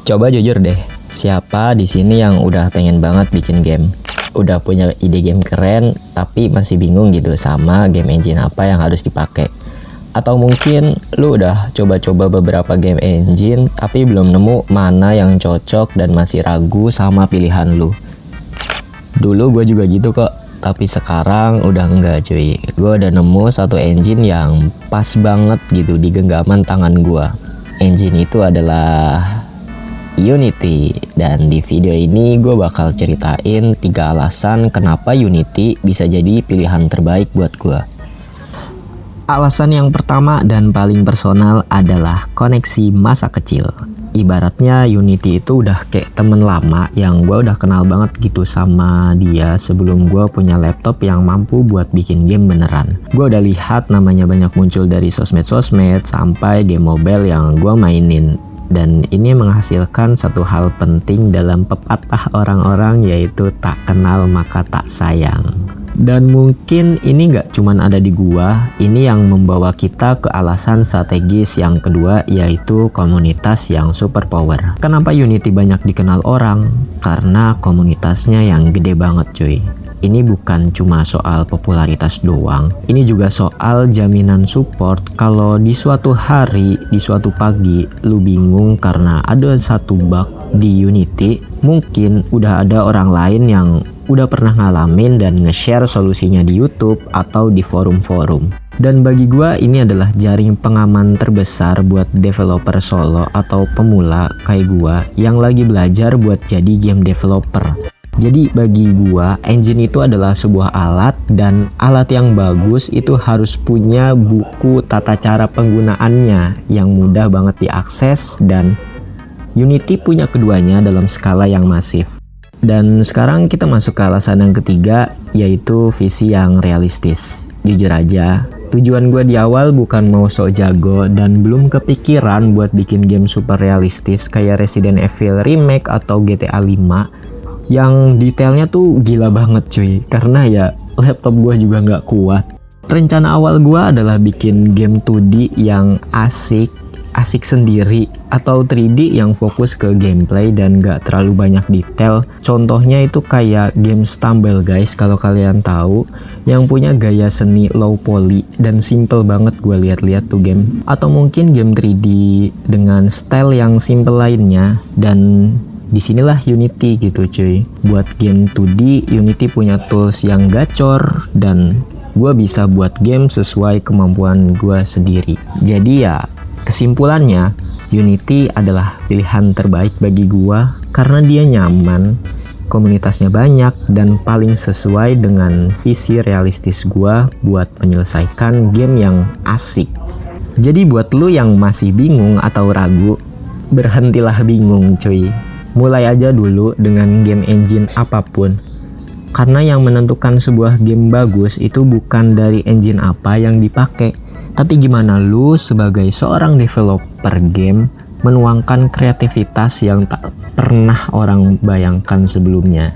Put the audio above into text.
Coba jujur deh, siapa di sini yang udah pengen banget bikin game? Udah punya ide game keren, tapi masih bingung gitu sama game engine apa yang harus dipakai. Atau mungkin lu udah coba-coba beberapa game engine, tapi belum nemu mana yang cocok dan masih ragu sama pilihan lu. Dulu gue juga gitu kok, tapi sekarang udah enggak cuy. Gue udah nemu satu engine yang pas banget gitu di genggaman tangan gue. Engine itu adalah Unity, dan di video ini gue bakal ceritain 3 alasan kenapa Unity bisa jadi pilihan terbaik buat gue. Alasan yang pertama dan paling personal adalah koneksi masa kecil. Ibaratnya Unity itu udah kayak temen lama yang gue udah kenal banget gitu sama dia sebelum gue punya laptop yang mampu buat bikin game beneran. Gue udah lihat namanya banyak muncul dari sosmed-sosmed sampai game mobile yang gue mainin. Dan ini menghasilkan satu hal penting dalam pepatah orang-orang, yaitu tak kenal maka tak sayang. Dan mungkin ini gak cuman ada di gua, ini yang membawa kita ke alasan strategis yang kedua, yaitu komunitas yang super power. Kenapa Unity banyak dikenal orang? Karena komunitasnya yang gede banget cuy. Ini bukan cuma soal popularitas doang, ini juga soal jaminan support. Kalau di suatu hari, di suatu pagi, lu bingung karena ada satu bug di Unity, mungkin udah ada orang lain yang udah pernah ngalamin dan nge-share solusinya di YouTube atau di forum-forum. Dan bagi gua ini adalah jaring pengaman terbesar buat developer solo atau pemula kayak gua yang lagi belajar buat jadi game developer. Jadi bagi gua, engine itu adalah sebuah alat, dan alat yang bagus itu harus punya buku tata cara penggunaannya yang mudah banget diakses, dan Unity punya keduanya dalam skala yang masif. Dan sekarang kita masuk ke alasan yang ketiga, yaitu visi yang realistis. Jujur aja, tujuan gue di awal bukan mau sok jago dan belum kepikiran buat bikin game super realistis kayak Resident Evil Remake atau GTA 5 yang detailnya tuh gila banget cuy, karena ya laptop gue juga nggak kuat. Rencana awal gue adalah bikin game 2D yang asik sendiri, atau 3D yang fokus ke gameplay dan gak terlalu banyak detail. Contohnya itu kayak game Stumble guys, kalau kalian tahu, yang punya gaya seni low poly dan simple banget gue lihat-lihat tuh game. Atau mungkin game 3D dengan style yang simple lainnya, dan disinilah Unity gitu cuy. Buat game 2D, Unity punya tools yang gacor, dan gue bisa buat game sesuai kemampuan gue sendiri. Jadi ya, kesimpulannya, Unity adalah pilihan terbaik bagi gua karena dia nyaman, komunitasnya banyak, dan paling sesuai dengan visi realistis gua buat menyelesaikan game yang asik. Jadi buat lu yang masih bingung atau ragu, berhentilah bingung cuy. Mulai aja dulu dengan game engine apapun. Karena yang menentukan sebuah game bagus itu bukan dari engine apa yang dipakai, tapi gimana lu sebagai seorang developer game menuangkan kreativitas yang tak pernah orang bayangkan sebelumnya.